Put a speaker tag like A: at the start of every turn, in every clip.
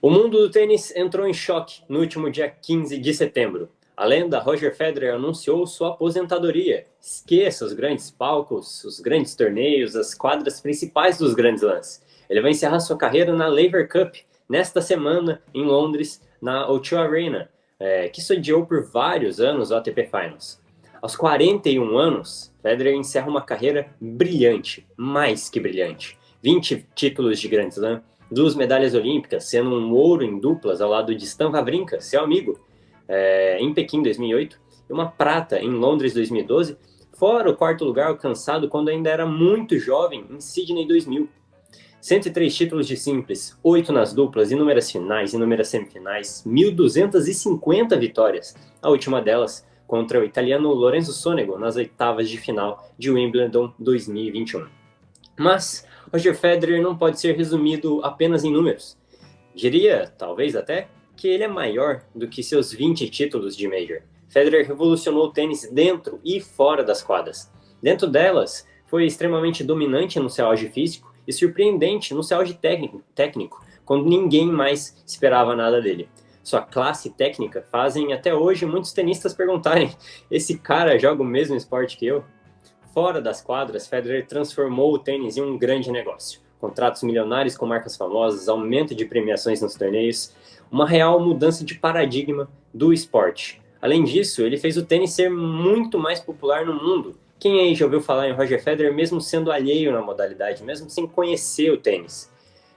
A: O mundo do tênis entrou em choque no último dia 15 de setembro. A lenda Roger Federer anunciou sua aposentadoria. Esqueça os grandes palcos, os grandes torneios, as quadras principais dos grandes lãs. Ele vai encerrar sua carreira na Laver Cup nesta semana em Londres, na O2 Arena, que sediou por vários anos o ATP Finals. Aos 41 anos, Federer encerra uma carreira brilhante, mais que brilhante. 20 títulos de Grand Slam, 2 medalhas olímpicas, sendo um ouro em duplas ao lado de Stan Wawrinka, seu amigo, em Pequim 2008, e uma prata em Londres 2012, fora o quarto lugar alcançado quando ainda era muito jovem em Sydney 2000. 103 títulos de simples, 8 nas duplas, inúmeras finais, inúmeras semifinais, 1.250 vitórias, a última delas contra o italiano Lorenzo Sonego nas oitavas de final de Wimbledon 2021. Mas Roger Federer não pode ser resumido apenas em números. Diria, talvez até, que ele é maior do que seus 20 títulos de Major. Federer revolucionou o tênis dentro e fora das quadras. Dentro delas, foi extremamente dominante no seu auge físico e surpreendente no seu auge técnico, quando ninguém mais esperava nada dele. Sua classe técnica fazem até hoje muitos tenistas perguntarem: esse cara joga o mesmo esporte que eu? Fora das quadras, Federer transformou o tênis em um grande negócio. Contratos milionários com marcas famosas, aumento de premiações nos torneios, uma real mudança de paradigma do esporte. Além disso, ele fez o tênis ser muito mais popular no mundo. Quem aí já ouviu falar em Roger Federer mesmo sendo alheio na modalidade, mesmo sem conhecer o tênis?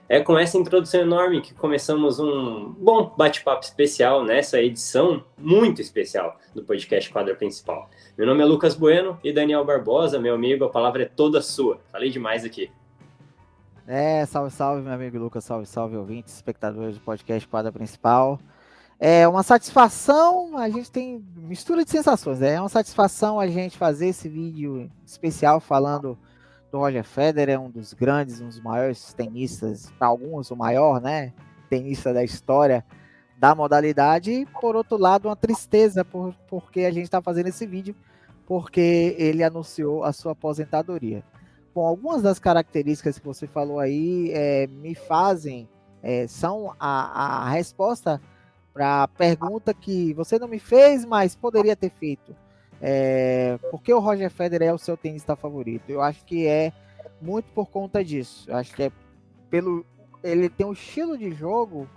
A: É com essa introdução enorme que começamos um bom bate-papo especial nessa edição muito especial do podcast Quadra Principal. Meu nome é Lucas Bueno e Daniel Barbosa, meu amigo, a palavra é toda sua. Falei demais aqui.
B: Salve, salve, meu amigo Lucas, salve, salve, ouvintes, espectadores do podcast Quadra Principal. É uma satisfação, a gente tem mistura de sensações, né? É uma satisfação a gente fazer esse vídeo especial falando do Roger Federer, um dos grandes, um dos maiores tenistas, para alguns o maior, né? Tenista da história da modalidade. E, por outro lado, uma tristeza porque a gente está fazendo esse vídeo, porque ele anunciou a sua aposentadoria. Bom, algumas das características que você falou aí me fazem, são a resposta para a pergunta que você não me fez, mas poderia ter feito. Por que o Roger Federer é o seu tenista favorito? Eu acho que é muito por conta disso. Eu acho que ele tem um estilo de jogo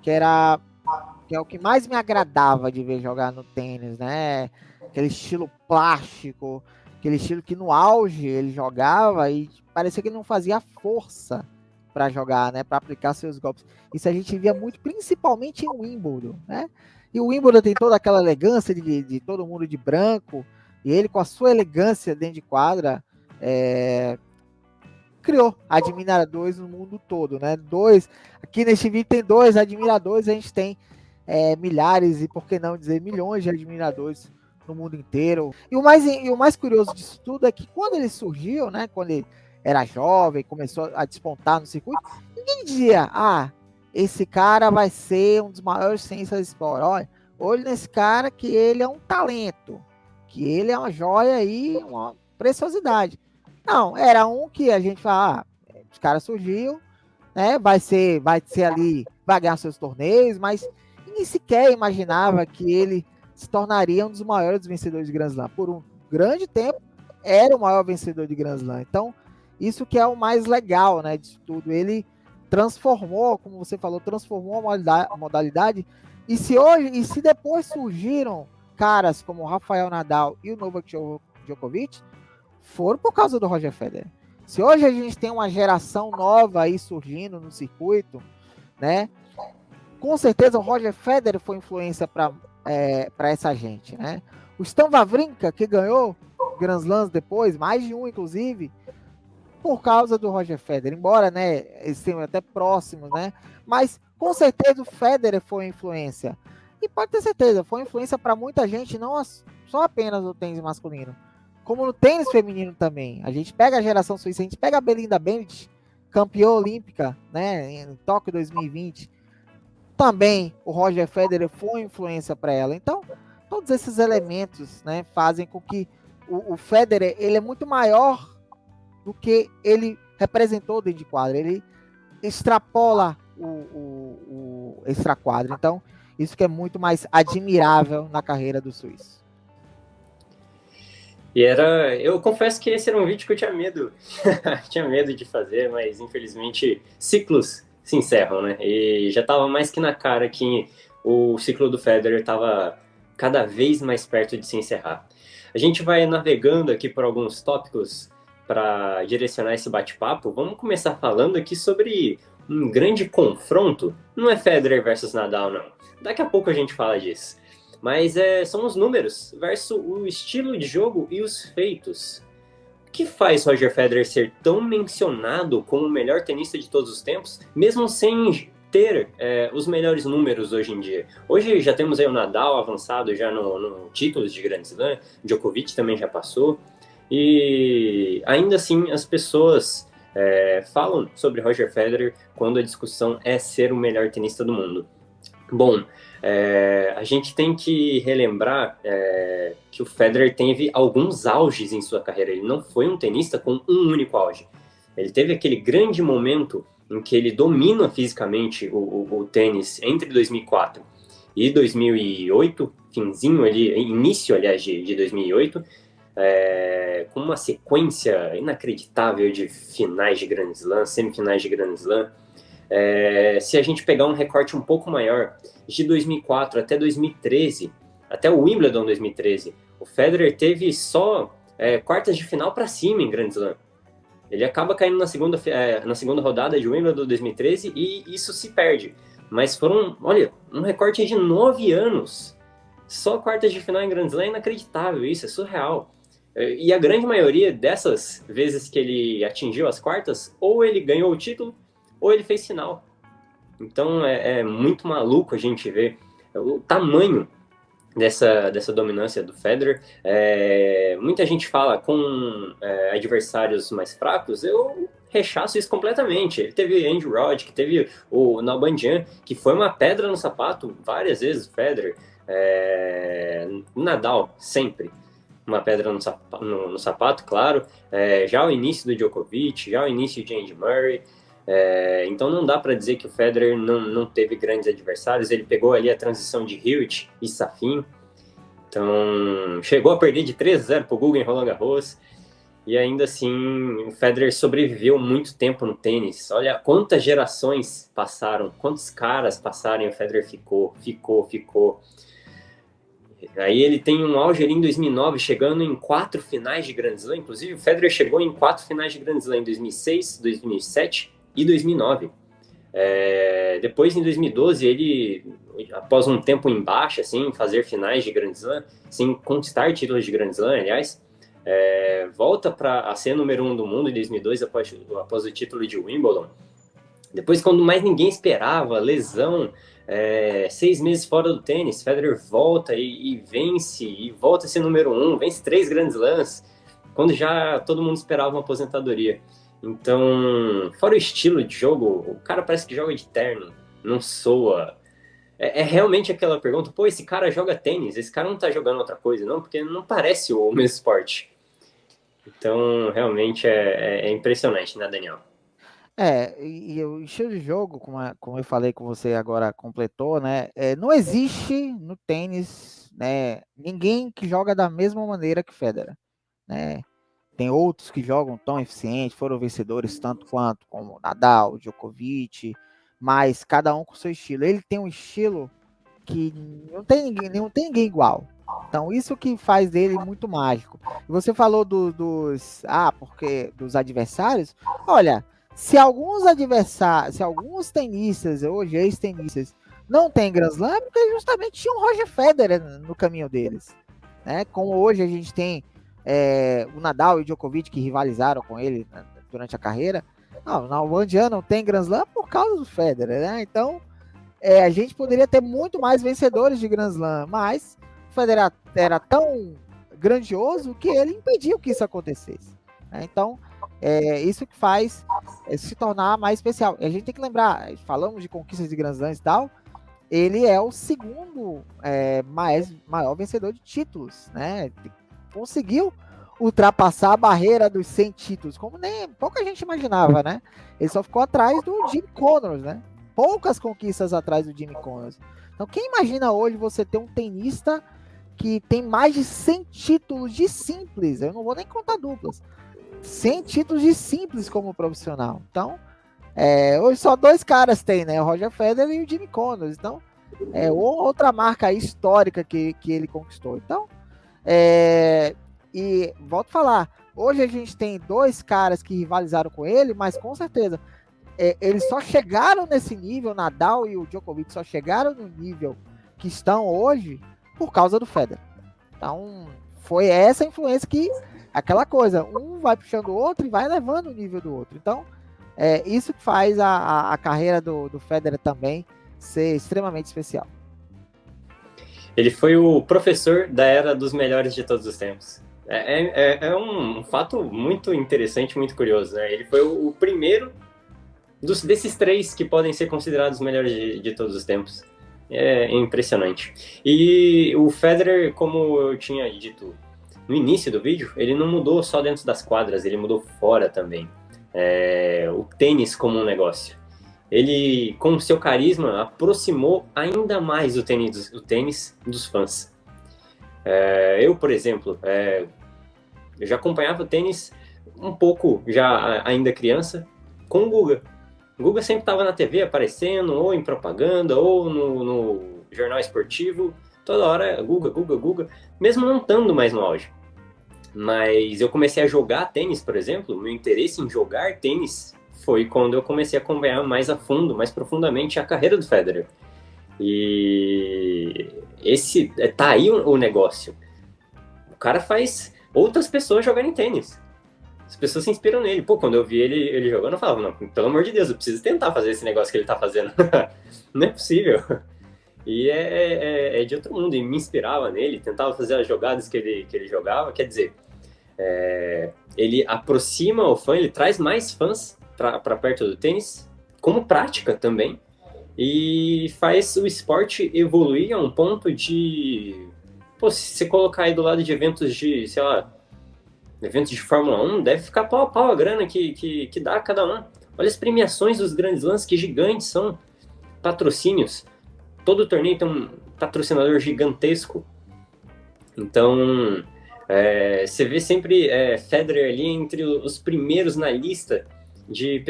B: que é o que mais me agradava de ver jogar no tênis, né? Aquele estilo plástico, aquele estilo que no auge ele jogava e parecia que ele não fazia força para jogar, né? Para aplicar seus golpes. Isso a gente via muito, principalmente em Wimbledon, né? E o Wimbledon tem toda aquela elegância de todo mundo de branco, e ele com a sua elegância dentro de quadra, criou admiradores no mundo todo, né? Aqui neste vídeo tem 2 admiradores, a gente tem milhares e por que não dizer milhões de admiradores no mundo inteiro. E o mais curioso disso tudo é que quando ele surgiu, né? Quando ele era jovem, começou a despontar no circuito, ninguém dizia, esse cara vai ser um dos maiores cientistas do esporte. Olha nesse cara que ele é um talento, que ele é uma joia e uma preciosidade. Não, era um que a gente fala, os caras surgiu, né? Vai ser ali, vai ganhar seus torneios, mas ninguém sequer imaginava que ele se tornaria um dos maiores vencedores de Grand Slam. Por um grande tempo, era o maior vencedor de Grand Slam. Então, isso que é o mais legal, né, disso tudo. Ele transformou, como você falou, transformou a modalidade. E se depois surgiram caras como o Rafael Nadal e o Novak Djokovic, foram por causa do Roger Federer. Se hoje a gente tem uma geração nova aí surgindo no circuito, né? Com certeza o Roger Federer foi influência para essa gente, né? O Stan Wawrinka, que ganhou Grand Slams depois, mais de um inclusive, por causa do Roger Federer, embora, né, eles tenham até próximos, né? Mas com certeza o Federer foi influência. E pode ter certeza, foi influência para muita gente, não só apenas no tênis masculino, como no tênis feminino também. A gente pega a geração suíça, a gente pega a Belinda Bencic, campeã olímpica, né, em Tóquio 2020. Também o Roger Federer foi influência para ela. Então, todos esses elementos, né, fazem com que o Federer ele é muito maior do que ele representou dentro de quadra. Ele extrapola extra-quadra. Então, isso que é muito mais admirável na carreira do suíço.
A: E eu confesso que esse era um vídeo que eu tinha medo, tinha medo de fazer, mas infelizmente ciclos se encerram, né? E já estava mais que na cara que o ciclo do Federer estava cada vez mais perto de se encerrar. A gente vai navegando aqui por alguns tópicos para direcionar esse bate-papo. Vamos começar falando aqui sobre um grande confronto. Não é Federer versus Nadal, não. Daqui a pouco a gente fala disso. Mas são os números versus o estilo de jogo e os feitos. O que faz Roger Federer ser tão mencionado como o melhor tenista de todos os tempos, mesmo sem ter os melhores números hoje em dia? Hoje já temos aí o Nadal avançado já no títulos de Grand Slam, Djokovic também já passou, e ainda assim as pessoas falam sobre Roger Federer quando a discussão é ser o melhor tenista do mundo. Bom, a gente tem que relembrar que o Federer teve alguns auges em sua carreira. Ele não foi um tenista com um único auge. Ele teve aquele grande momento em que ele domina fisicamente o tênis entre 2004 e 2008, finzinho ali, início, aliás, de 2008, com uma sequência inacreditável de finais de Grand Slam, semifinais de Grand Slam. Se a gente pegar um recorte um pouco maior, de 2004 até 2013, até o Wimbledon 2013, o Federer teve só quartas de final para cima em Grand Slam. Ele acaba caindo na segunda rodada de Wimbledon 2013 e isso se perde. Mas foram, olha, um recorte de 9 anos. Só quartas de final em Grand Slam é inacreditável, isso é surreal. E a grande maioria dessas vezes que ele atingiu as quartas, ou ele ganhou o título, ou ele fez final. Então é muito maluco a gente ver o tamanho dessa dominância do Federer. Muita gente fala com adversários mais fracos, eu rechaço isso completamente. Ele teve Andy Roddick, teve o Nalbandian, que foi uma pedra no sapato várias vezes, o Federer. O Nadal, sempre uma pedra no sapato, claro. Já o início do Djokovic, já o início de Andy Murray. Então não dá para dizer que o Federer não teve grandes adversários. Ele pegou ali a transição de Hewitt e Safin, então chegou a perder de 3-0 para o Guga em Roland Garros, e ainda assim o Federer sobreviveu muito tempo no tênis. Olha quantas gerações passaram, quantos caras passaram e o Federer ficou. Aí ele tem um auge ali em 2009, chegando em 4 finais de Grand Slam. Inclusive o Federer chegou em 4 finais de Grand Slam em 2006, 2007 e 2009. Depois, em 2012, ele, após um tempo em baixa, assim, fazer finais de Grand Slam, sem conquistar títulos de Grand Slam, aliás, volta a ser número 1 do mundo em 2002, após o título de Wimbledon. Depois, quando mais ninguém esperava, lesão, 6 meses fora do tênis, Federer volta e vence, e volta a ser número 1, vence 3 Grand Slams, quando já todo mundo esperava uma aposentadoria. Então, fora o estilo de jogo, o cara parece que joga de terno, não soa. Realmente aquela pergunta, pô, esse cara joga tênis, esse cara não tá jogando outra coisa, não? Porque não parece o mesmo esporte. Então, realmente é impressionante, né, Daniel?
B: E o estilo de jogo, como eu falei com você agora, completou, né? Não existe no tênis, né, ninguém que joga da mesma maneira que Federer, né? Tem outros que jogam tão eficiente, foram vencedores tanto quanto, como Nadal, Djokovic, mas cada um com seu estilo. Ele tem um estilo que não tem ninguém igual. Então, isso que faz dele muito mágico. Você falou dos adversários. Olha, se alguns tenistas, hoje ex-tenistas, não tem Grand Slam, é porque justamente tinha um Roger Federer no caminho deles, né? Como hoje a gente tem o Nadal e o Djokovic que rivalizaram com ele durante a carreira. Não, o Nalbandian não tem Grand Slam por causa do Federer, né? Então, a gente poderia ter muito mais vencedores de Grand Slam, mas o Federer era tão grandioso que ele impediu que isso acontecesse, né? Então, isso que faz se tornar mais especial. E a gente tem que lembrar, falamos de conquistas de Grand Slams e tal, ele é o segundo maior vencedor de títulos, né? Conseguiu ultrapassar a barreira dos 100 títulos, como nem pouca gente imaginava, né? Ele só ficou atrás do Jim Connors, né? poucas conquistas atrás do Jimmy Connors. Então, quem imagina hoje você ter um tenista que tem mais de 100 títulos de simples? Eu não vou nem contar duplas. 100 títulos de simples como profissional. Então, hoje só dois caras tem, né? O Roger Federer e o Jimmy Connors. Então, outra marca histórica que ele conquistou. Então, e volto a falar, hoje a gente tem dois caras que rivalizaram com ele, mas com certeza eles só chegaram nesse nível, Nadal e o Djokovic só chegaram no nível que estão hoje por causa do Federer. Então, foi essa influência que, aquela coisa, um vai puxando o outro e vai levando o nível do outro. Então, isso que faz a carreira do Federer também ser extremamente especial.
A: Ele foi o professor da era dos melhores de todos os tempos. É um fato muito interessante, muito curioso, né? Ele foi o primeiro desses três que podem ser considerados os melhores de todos os tempos. É impressionante. E o Federer, como eu tinha dito no início do vídeo, ele não mudou só dentro das quadras, ele mudou fora também. O tênis como um negócio. Ele, com seu carisma, aproximou ainda mais o tênis dos fãs. Eu, por exemplo, eu já acompanhava o tênis um pouco, já ainda criança, com o Guga. O Guga sempre estava na TV aparecendo, ou em propaganda, ou no jornal esportivo. Toda hora, Guga, mesmo não estando mais no auge. Mas eu comecei a jogar tênis, por exemplo, meu interesse em jogar tênis foi quando eu comecei a acompanhar mais a fundo, mais profundamente a carreira do Federer. E tá aí o negócio. O cara faz outras pessoas jogarem tênis. As pessoas se inspiram nele. Pô, quando eu vi ele jogando, eu falava, não, pelo amor de Deus, eu preciso tentar fazer esse negócio que ele tá fazendo. Não é possível. E é de outro mundo, e me inspirava nele, tentava fazer as jogadas que ele jogava. Quer dizer, ele aproxima o fã, ele traz mais fãs para perto do tênis, como prática também, e faz o esporte evoluir a um ponto de... Pô, se você colocar aí do lado de eventos de, sei lá, eventos de Fórmula 1, deve ficar pau a pau a grana que dá a cada um. Olha as premiações dos grandes lances, que gigantes são. Patrocínios. Todo torneio tem um patrocinador gigantesco. Então, você vê sempre Federer ali entre os primeiros na lista de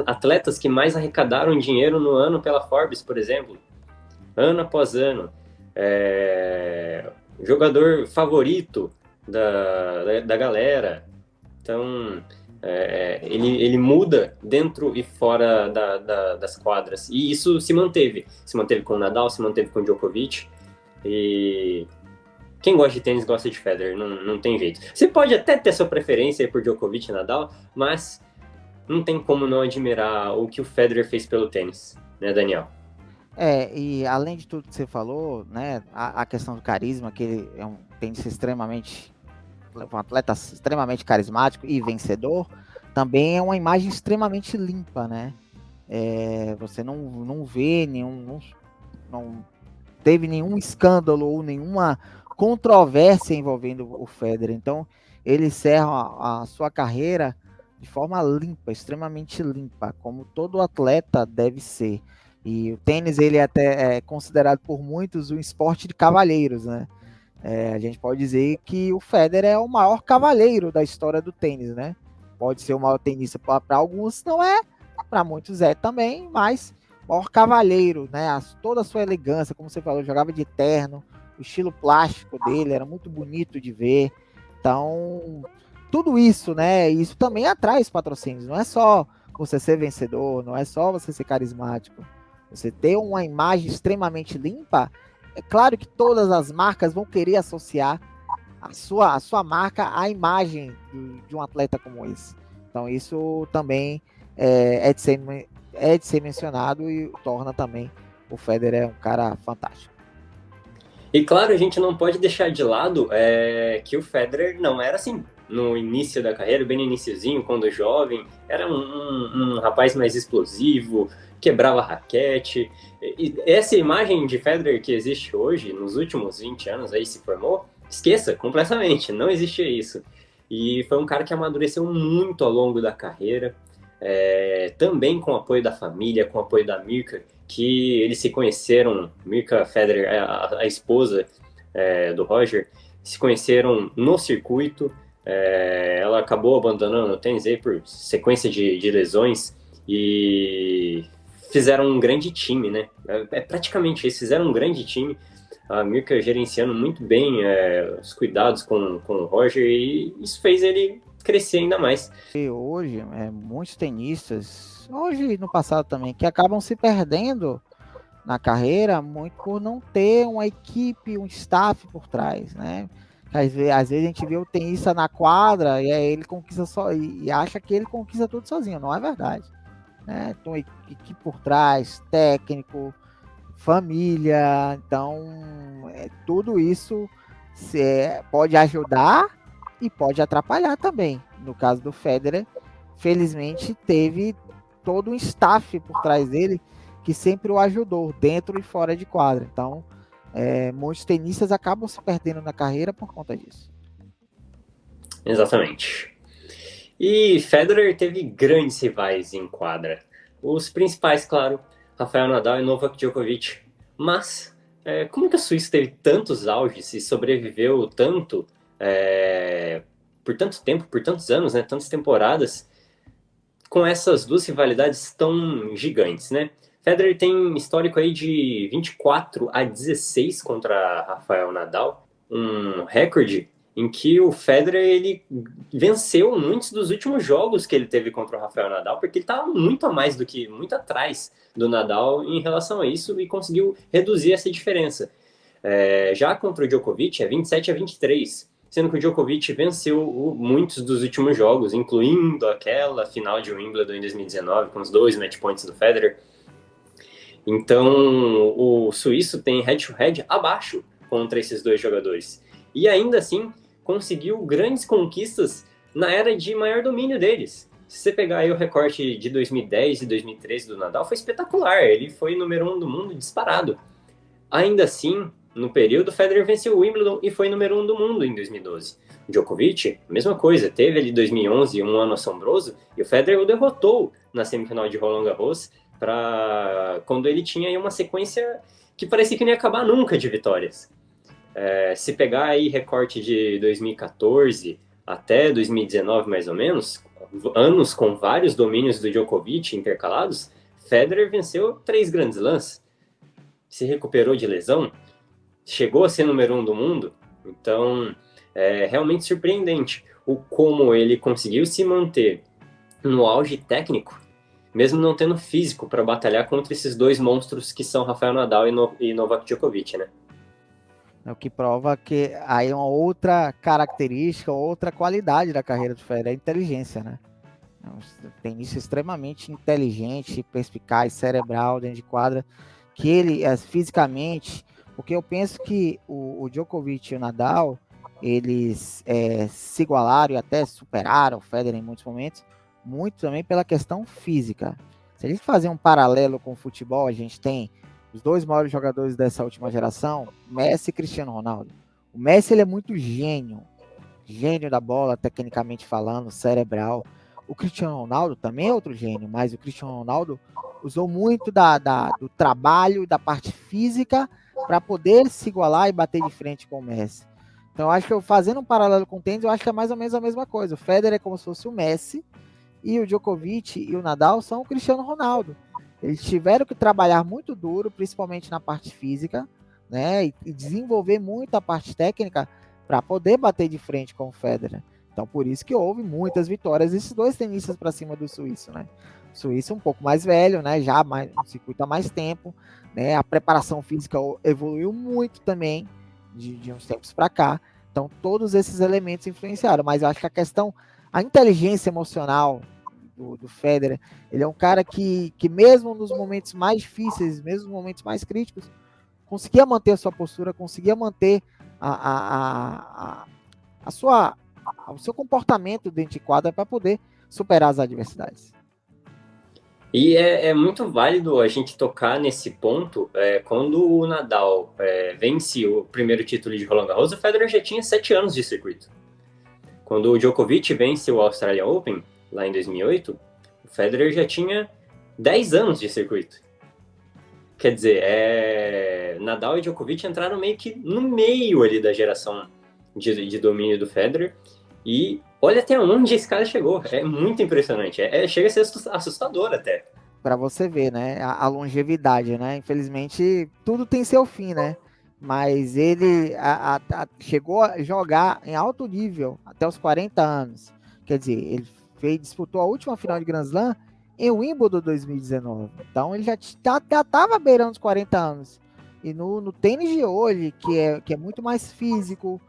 A: atletas que mais arrecadaram dinheiro no ano pela Forbes, por exemplo. Ano após ano. Jogador favorito da galera. Então, ele muda dentro e fora das quadras. E isso se manteve. Se manteve com o Nadal, se manteve com o Djokovic. E quem gosta de tênis gosta de Federer, não tem jeito. Você pode até ter sua preferência por Djokovic e Nadal, mas não tem como não admirar o que o Federer fez pelo tênis, né, Daniel?
B: E além de tudo que você falou, né, a questão do carisma, que ele é um tenista um atleta extremamente carismático e vencedor, também é uma imagem extremamente limpa, né? Você não vê não teve nenhum escândalo ou nenhuma controvérsia envolvendo o Federer. Então, ele encerra a sua carreira de forma limpa, extremamente limpa, como todo atleta deve ser. E o tênis, ele até é considerado por muitos um esporte de cavalheiros, né? A gente pode dizer que o Federer é o maior cavalheiro da história do tênis, né? Pode ser o maior tenista para alguns, não é, para muitos é também, mas o maior cavalheiro, né? Toda a sua elegância, como você falou, jogava de terno, o estilo plástico dele era muito bonito de ver. Então, tudo isso, né? Isso também atrai os patrocínios. Não é só você ser vencedor, não é só você ser carismático. Você ter uma imagem extremamente limpa, é claro que todas as marcas vão querer associar a sua marca à imagem de um atleta como esse. Então isso também é de ser mencionado e torna também o Federer um cara fantástico.
A: E claro, a gente não pode deixar de lado que o Federer não era assim. No início da carreira, bem no iniciozinho, quando jovem, era um rapaz mais explosivo, quebrava raquete. E essa imagem de Federer que existe hoje, nos últimos 20 anos aí se formou, esqueça completamente, não existia isso. E foi um cara que amadureceu muito ao longo da carreira, também com o apoio da família, com o apoio da Mirka, que eles se conheceram, Mirka Federer, a esposa do Roger, se conheceram no circuito. Ela acabou abandonando o tênis aí por sequência de lesões e fizeram um grande time, né? Praticamente isso, fizeram um grande time. A Mirka gerenciando muito bem os cuidados com o Roger, e isso fez ele crescer ainda mais.
B: E hoje, muitos tenistas, hoje e no passado também, que acabam se perdendo na carreira muito por não ter uma equipe, um staff por trás, né? Às vezes a gente vê o tenista na quadra e ele conquista só e acha que ele conquista tudo sozinho, não é verdade, né? Tem equipe por trás, técnico, família, então tudo isso pode ajudar e pode atrapalhar também. No caso do Federer, felizmente teve todo um staff por trás dele que sempre o ajudou, dentro e fora de quadra. Então, muitos tenistas acabam se perdendo na carreira por conta disso.
A: Exatamente. E Federer teve grandes rivais em quadra. Os principais, claro, Rafael Nadal e Novak Djokovic. Mas, como que a Suíça teve tantos auges e sobreviveu tanto por tanto tempo, por tantos anos, né, tantas temporadas, com essas duas rivalidades tão gigantes, né? Federer tem histórico aí de 24-16 contra Rafael Nadal, um recorde em que o Federer ele venceu muitos dos últimos jogos que ele teve contra o Rafael Nadal, porque ele estava muito atrás do Nadal em relação a isso e conseguiu reduzir essa diferença. Já contra o Djokovic é 27-23, sendo que o Djokovic venceu muitos dos últimos jogos, incluindo aquela final de Wimbledon em 2019, com os 2 match points do Federer. Então, o suíço tem head-to-head abaixo contra esses dois jogadores. E ainda assim, conseguiu grandes conquistas na era de maior domínio deles. Se você pegar aí o recorte de 2010 e 2013 do Nadal, foi espetacular. Ele foi número 1 do mundo disparado. Ainda assim, no período, Federer venceu o Wimbledon e foi número 1 do mundo em 2012. O Djokovic, mesma coisa, teve ali 2011 um ano assombroso e o Federer o derrotou na semifinal de Roland Garros, quando ele tinha aí uma sequência que parecia que não ia acabar nunca de vitórias. Se pegar aí recorte de 2014 até 2019 mais ou menos, anos com vários domínios do Djokovic intercalados, Federer venceu 3 grandes Slams, se recuperou de lesão, chegou a ser número 1 do mundo. Então é realmente surpreendente como ele conseguiu se manter no auge técnico, mesmo não tendo físico para batalhar contra esses dois monstros que são Rafael Nadal e Novak Djokovic, né?
B: O que prova que aí é uma outra característica, outra qualidade da carreira do Federer, é a inteligência, né? É um tenista extremamente inteligente, perspicaz, cerebral, dentro de quadra, que ele fisicamente, porque eu penso que o Djokovic e o Nadal, eles se igualaram e até superaram o Federer em muitos momentos, muito também pela questão física. Se a gente fazer um paralelo com o futebol, a gente tem os 2 maiores jogadores dessa última geração, Messi e Cristiano Ronaldo. O Messi ele é muito gênio da bola, tecnicamente falando, cerebral. O Cristiano Ronaldo também é outro gênio, mas o Cristiano Ronaldo usou muito do trabalho, da parte física, para poder se igualar e bater de frente com o Messi. Então, eu acho que fazendo um paralelo com o tênis, eu acho que é mais ou menos a mesma coisa. O Federer é como se fosse o Messi, e o Djokovic e o Nadal são o Cristiano Ronaldo. Eles tiveram que trabalhar muito duro, principalmente na parte física, né, e desenvolver muito a parte técnica para poder bater de frente com o Federer. Então, por isso que houve muitas vitórias desses dois tenistas para cima do suíço, né? O suíço um pouco mais velho, né, já no circuito há mais tempo, né, a preparação física evoluiu muito também de uns tempos para cá. Então, todos esses elementos influenciaram, mas eu acho que a inteligência emocional do Federer, ele é um cara que mesmo nos momentos mais difíceis, mesmo nos momentos mais críticos, conseguia manter a sua postura, conseguia manter o seu comportamento dentro de quadra para poder superar as adversidades.
A: E é muito válido a gente tocar nesse ponto. Quando o Nadal vence o primeiro título de Roland Garros, o Federer já tinha 7 anos de circuito. Quando o Djokovic vence o Australian Open, lá em 2008, O Federer já tinha 10 anos de circuito. Quer dizer, Nadal e Djokovic entraram meio que no meio ali da geração de domínio do Federer. E olha até onde esse cara chegou. É muito impressionante. Chega a ser assustador até.
B: Para você ver, né? A longevidade, né? Infelizmente, tudo tem seu fim, né? Mas ele chegou a jogar em alto nível até os 40 anos. Quer dizer, ele disputou a última final de Grand Slam em Wimbledon 2019. Então ele já estava beirando os 40 anos. E no tênis de hoje, que é muito mais físico,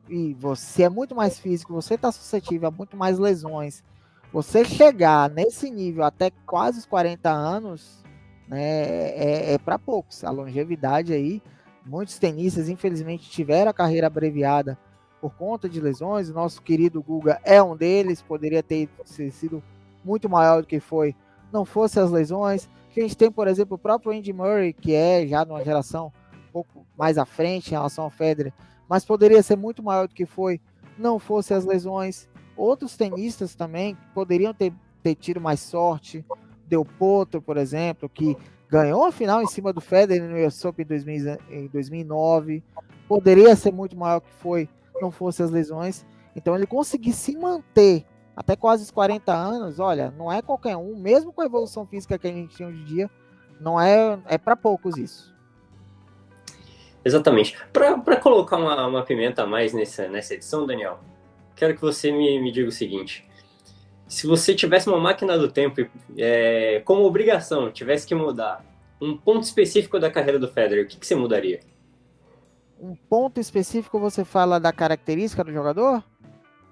B: e você é muito mais físico, você está suscetível a muito mais lesões. Você chegar nesse nível até quase os 40 anos, né, é para poucos. A longevidade aí, muitos tenistas infelizmente tiveram a carreira abreviada por conta de lesões. O nosso querido Guga é um deles, poderia ter sido muito maior do que foi, não fosse as lesões. A gente tem, por exemplo, o próprio Andy Murray, que é já numa geração um pouco mais à frente em relação ao Federer, mas poderia ser muito maior do que foi, não fosse as lesões. Outros tenistas também poderiam ter tido mais sorte. Del Potro, por exemplo, que ganhou a final em cima do Federer no US Open em 2009. Poderia ser muito maior que foi, não fosse as lesões. Então ele conseguir se manter até quase os 40 anos, olha, não é qualquer um, mesmo com a evolução física que a gente tem hoje em dia, não é para poucos isso.
A: Exatamente. Para colocar uma pimenta a mais nessa edição, Daniel, quero que você me diga o seguinte. Se você tivesse uma máquina do tempo e, como obrigação, tivesse que mudar um ponto específico da carreira do Federer, o que você mudaria?
B: Um ponto específico, você fala da característica do jogador?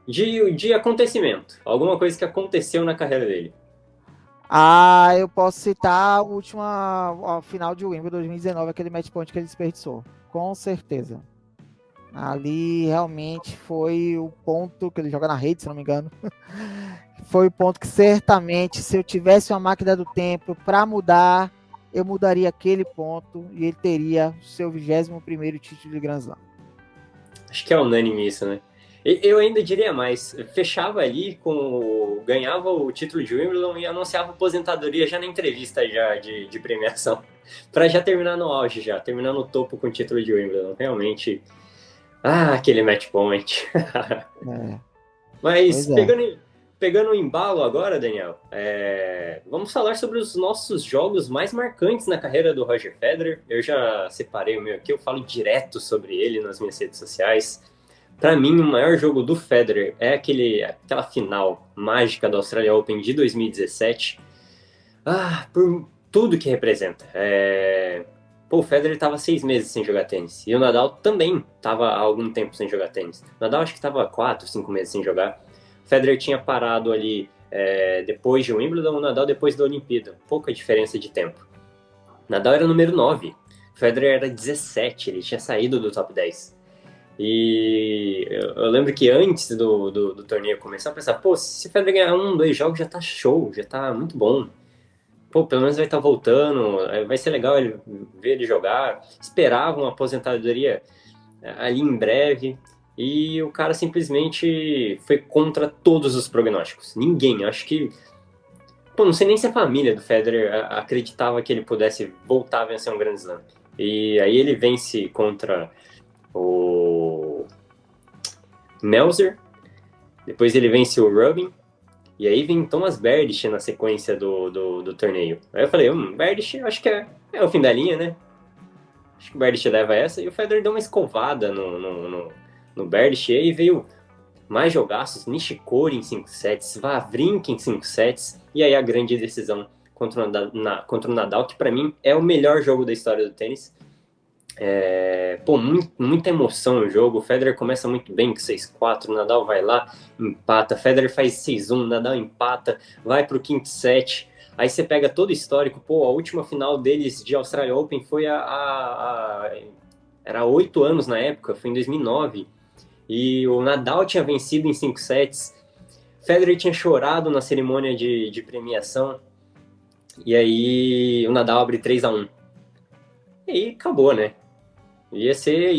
A: De acontecimento. Alguma coisa que aconteceu na carreira dele.
B: Eu posso citar a final de Wimbledon 2019, aquele match point que ele desperdiçou. Com certeza. Ali realmente foi o ponto que ele joga na rede, se não me engano. Foi o ponto que certamente, se eu tivesse uma máquina do tempo para mudar, eu mudaria aquele ponto e ele teria o seu 21º título de Grand Slam.
A: Acho que é unânime isso, né? Eu ainda diria mais, fechava ali ganhava o título de Wimbledon e anunciava aposentadoria já na entrevista já de premiação, para já terminar no auge, terminar no topo com o título de Wimbledon. Realmente, aquele match point. Mas pegando o embalo agora, Daniel, vamos falar sobre os nossos jogos mais marcantes na carreira do Roger Federer. Eu já separei o meu aqui, eu falo direto sobre ele nas minhas redes sociais. Para mim, o maior jogo do Federer é aquela final mágica da Australian Open de 2017. Por tudo que representa. O Federer estava 6 meses sem jogar tênis. E o Nadal também estava há algum tempo sem jogar tênis. O Nadal acho que estava 4, 5 meses sem jogar. O Federer tinha parado ali depois de Wimbledon, o Nadal depois da Olimpíada. Pouca diferença de tempo. O Nadal era número 9. O Federer era 17, ele tinha saído do top 10. E eu lembro que antes do torneio começar, eu pensava, se o Federer ganhar 1, 2 jogos já tá show, já tá muito bom. Pelo menos vai estar voltando, vai ser legal ver ele jogar. Esperava uma aposentadoria ali em breve. E o cara simplesmente foi contra todos os prognósticos. Ninguém, acho que... não sei nem se a família do Federer acreditava que ele pudesse voltar a vencer um Grand Slam. E aí ele vence contra o Melzer, depois ele vence o Rubin, e aí vem Thomas Berdych na sequência do torneio. Aí eu falei, Berdych acho que é o fim da linha, né? Acho que o Berdych leva essa, e o Federer deu uma escovada no Berdych, e aí veio mais jogaços, Nishikori em 5 sets, Wawrinka em 5 sets, e aí a grande decisão contra o Nadal, que para mim é o melhor jogo da história do tênis. Muita emoção no jogo. O Federer começa muito bem com 6-4, o Nadal vai lá, empata, Federer faz 6-1, Nadal empata, vai pro quinto set. Aí você pega todo o histórico, a última final deles de Australian Open foi era 8 anos na época, foi em 2009, e o Nadal tinha vencido em 5 sets, Federer tinha chorado na cerimônia de premiação, e aí o Nadal abre 3-1. E aí acabou, né? Ia ser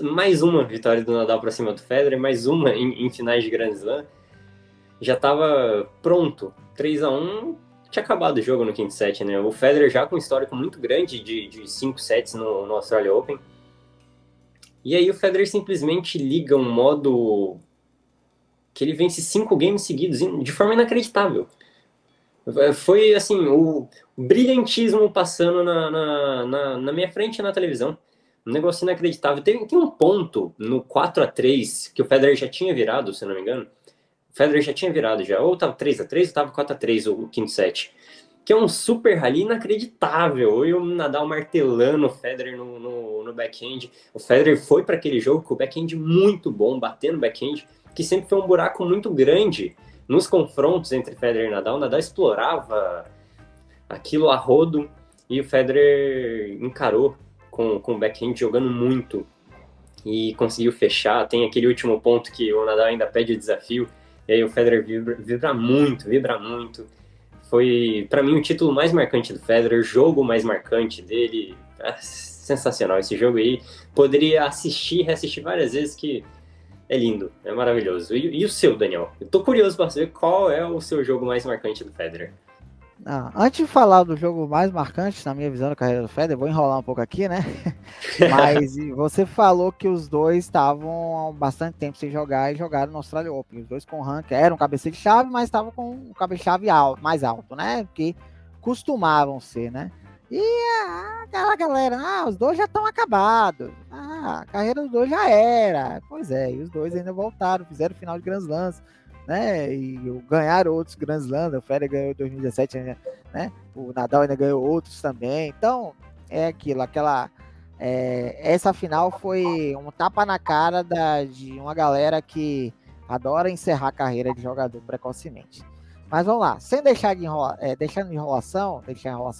A: mais uma vitória do Nadal para cima do Federer, mais uma em finais de Grand Slam. já estava pronto. 3-1, tinha acabado o jogo no quinto set, né? O Federer já com um histórico muito grande de 5 sets no Australia Open. E aí o Federer simplesmente liga um modo que ele vence 5 games seguidos de forma inacreditável. Foi, assim, o brilhantismo passando na minha frente na televisão. Um negócio inacreditável. Tem um ponto no 4-3 que o Federer já tinha virado, se não me engano. O Federer já tinha virado já. Ou tava 3-3 ou tava 4-3 o quinto set. Que é um super rally inacreditável. E o Nadal martelando o Federer no backhand. O Federer foi para aquele jogo com o backhand muito bom, batendo backhand, que sempre foi um buraco muito grande nos confrontos entre Federer e Nadal. O Nadal explorava aquilo a rodo e o Federer encarou com o backhand jogando muito e conseguiu fechar. Tem aquele último ponto que o Nadal ainda pede o desafio e aí o Federer vibra muito. Foi, para mim, o título mais marcante do Federer, o jogo mais marcante dele. Sensacional esse jogo aí. Poderia assistir e reassistir várias vezes, que é lindo, é maravilhoso. E o seu, Daniel? Eu tô curioso para saber qual é o seu jogo mais marcante do Federer.
B: Antes de falar do jogo mais marcante, na minha visão, da carreira do Federer, vou enrolar um pouco aqui, né? Mas você falou que os dois estavam há bastante tempo sem jogar e jogaram no Australia Open. Os dois com ranking, eram cabeça de chave, mas estavam com um cabeça de chave mais alto, né? Porque costumavam ser, né? E aquela galera, os dois já estão acabados. A carreira dos dois já era. Pois é, e os dois ainda voltaram, fizeram final de Grand Slams, né? E ganharam outros Grand Slams. O Federer ganhou em 2017, né? O Nadal ainda ganhou outros também. Então, é aquilo, essa final foi um tapa na cara de uma galera que adora encerrar a carreira de jogador precocemente. Mas vamos lá, sem deixar deixando a enrolação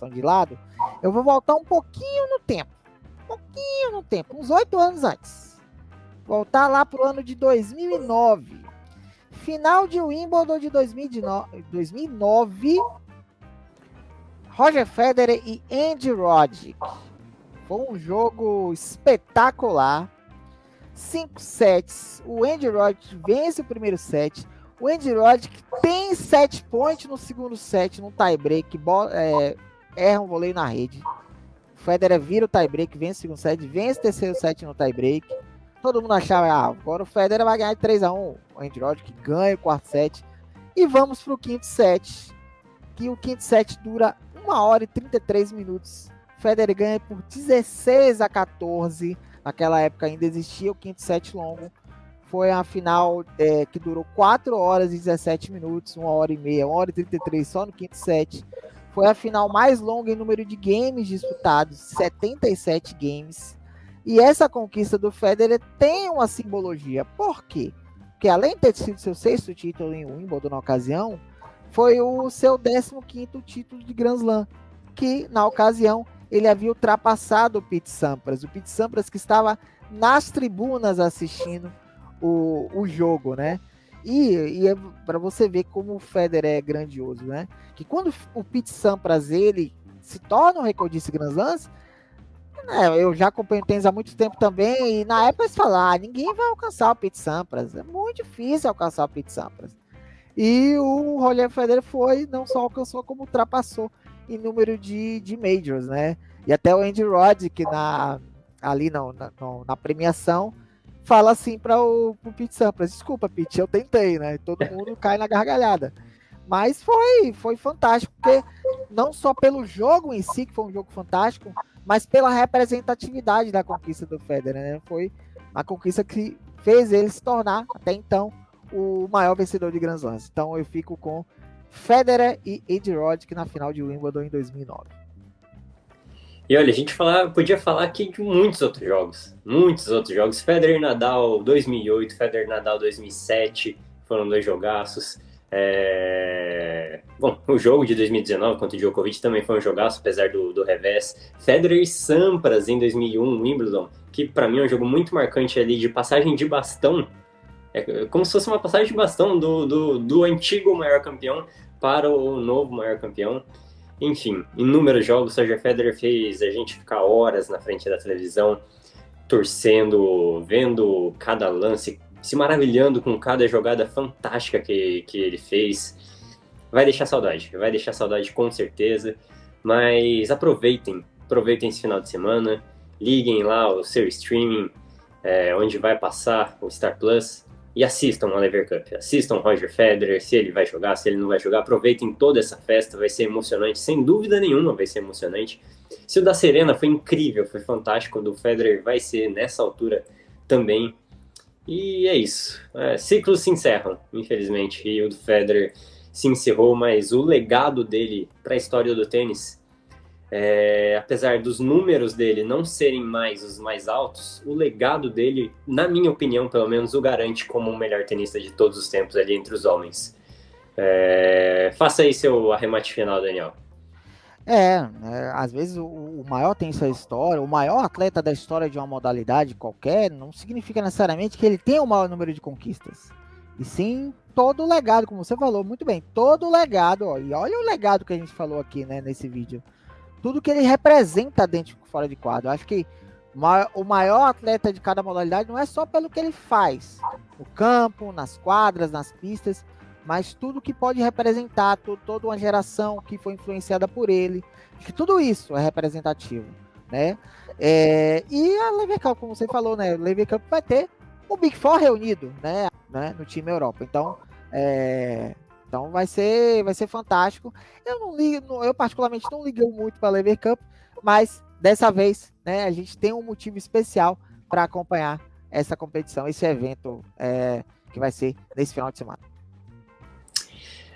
B: de lado, eu vou voltar um pouquinho no tempo, uns 8 anos antes. Voltar lá para o ano de 2009. Final de Wimbledon de 2009. Roger Federer e Andy Roddick. Foi um jogo espetacular. 5 sets. O Andy Roddick vence o primeiro set. O Andy Roddick tem 7 points no segundo set, no tie-break. Erra um voleio na rede. O Federer vira o tie-break, vence o segundo set, vence o terceiro set no tie-break. Todo mundo achava, agora o Federer vai ganhar de 3-1. O Andy Roddick ganha o quarto set. E vamos para o quinto set. Que o quinto set dura 1 hora e 33 minutos. Federer ganha por 16-14. Naquela época ainda existia o quinto set longo. Foi a final que durou 4 horas e 17 minutos, 1 hora e meia, 1 hora e 33 só no quinto set. Foi a final mais longa em número de games disputados, 77 games. E essa conquista do Federer tem uma simbologia. Por quê? Porque além de ter sido seu 6º título em Wimbledon na ocasião, foi o seu 15º título de Grand Slam, que na ocasião ele havia ultrapassado o Pete Sampras. O Pete Sampras que estava nas tribunas assistindo o jogo, né? E é para você ver como o Federer é grandioso, né? Que quando o Pete Sampras ele se torna um recordista de Grand Slams, né? Eu já acompanho o tênis há muito tempo também, e na época eles falaram, ninguém vai alcançar o Pete Sampras, é muito difícil alcançar o Pete Sampras. E o Roger Federer não só alcançou, como ultrapassou em número de majors, né? E até o Andy Roddick ali na premiação fala assim para o Pete Sampras, desculpa, Pete, eu tentei, né? Todo mundo cai na gargalhada. Mas foi fantástico, porque não só pelo jogo em si, que foi um jogo fantástico, mas pela representatividade da conquista do Federer, né? Foi a conquista que fez ele se tornar, até então, o maior vencedor de Grand Slams. Então eu fico com Federer e Andy Roddick na final de Wimbledon em 2009.
A: E olha, a gente podia falar aqui de muitos outros jogos. Federer e Nadal 2008, Federer e Nadal 2007, foram 2 jogaços. Bom, o jogo de 2019 contra o Djokovic também foi um jogaço, apesar do revés. Federer e Sampras em 2001, Wimbledon, que para mim é um jogo muito marcante ali, de passagem de bastão. É como se fosse uma passagem de bastão do antigo maior campeão para o novo maior campeão. Enfim, inúmeros jogos. Roger Federer fez a gente ficar horas na frente da televisão, torcendo, vendo cada lance, se maravilhando com cada jogada fantástica que ele fez. Vai deixar saudade com certeza, mas aproveitem esse final de semana, liguem lá o seu streaming, onde vai passar o Star Plus, e assistam a Lever Cup, assistam Roger Federer, se ele vai jogar, se ele não vai jogar, aproveitem toda essa festa, vai ser emocionante, sem dúvida nenhuma vai ser emocionante. Se o da Serena foi incrível, foi fantástico, o do Federer vai ser nessa altura também. E é isso, ciclos se encerram, infelizmente, e o do Federer se encerrou, mas o legado dele para a história do tênis, apesar dos números dele não serem mais os mais altos, o legado dele, na minha opinião, pelo menos, o garante como o melhor tenista de todos os tempos ali entre os homens. Faça aí seu arremate final, Daniel.
B: Às vezes o maior tenista da história, o maior atleta da história de uma modalidade qualquer, não significa necessariamente que ele tenha o maior número de conquistas. E sim, todo o legado, como você falou, muito bem, todo o legado, ó, e olha o legado que a gente falou aqui, né, nesse vídeo. Tudo que ele representa dentro e fora de quadro. Eu acho que o maior atleta de cada modalidade não é só pelo que ele faz no campo, nas quadras, nas pistas, mas tudo que pode representar, toda uma geração que foi influenciada por ele. Acho que tudo isso é representativo, né? E a Lever Cup, como você falou, né? O Lever Cup vai ter o Big Four reunido, né? No time Europa. Então vai ser fantástico. Eu particularmente não liguei muito para a Lever Cup, mas dessa vez, né, a gente tem um motivo especial para acompanhar essa competição, esse evento que vai ser nesse final de semana.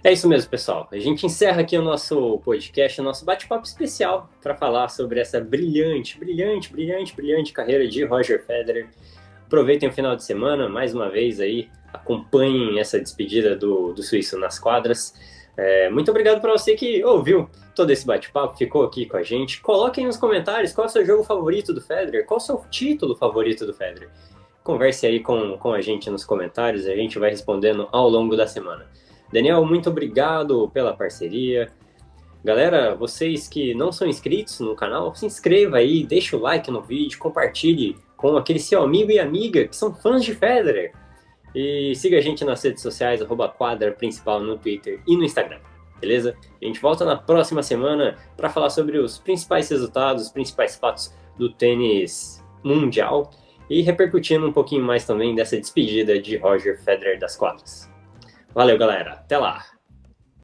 A: É isso mesmo, pessoal. A gente encerra aqui o nosso podcast, o nosso bate-papo especial para falar sobre essa brilhante carreira de Roger Federer. Aproveitem o final de semana, mais uma vez aí, acompanhem essa despedida do suíço nas quadras. Muito obrigado para você que ouviu todo esse bate-papo, ficou aqui com a gente. Coloquem nos comentários qual é o seu jogo favorito do Federer, qual é o seu título favorito do Federer. Converse aí com a gente nos comentários, a gente vai respondendo ao longo da semana. Daniel, muito obrigado pela parceria. Galera, vocês que não são inscritos no canal, se inscreva aí, deixa o like no vídeo, compartilhe com aquele seu amigo e amiga que são fãs de Federer. E siga a gente nas redes sociais, @quadra principal no Twitter e no Instagram, beleza? A gente volta na próxima semana para falar sobre os principais resultados, os principais fatos do tênis mundial e repercutindo um pouquinho mais também dessa despedida de Roger Federer das quadras. Valeu, galera. Até lá.